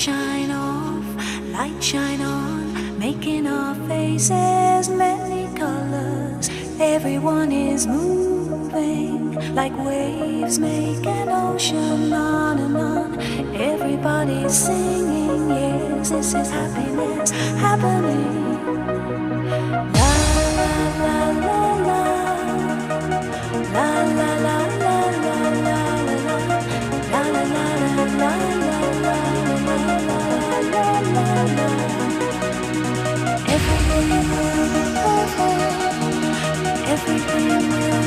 shine off, light shine on, making our faces many colors. Everyone is moving like waves make an ocean on and on. Everybody's singing, yes, this is happiness happening. La la la la la, la la la la la la la, la la la la la la la la. Everything will be perfect. Everything will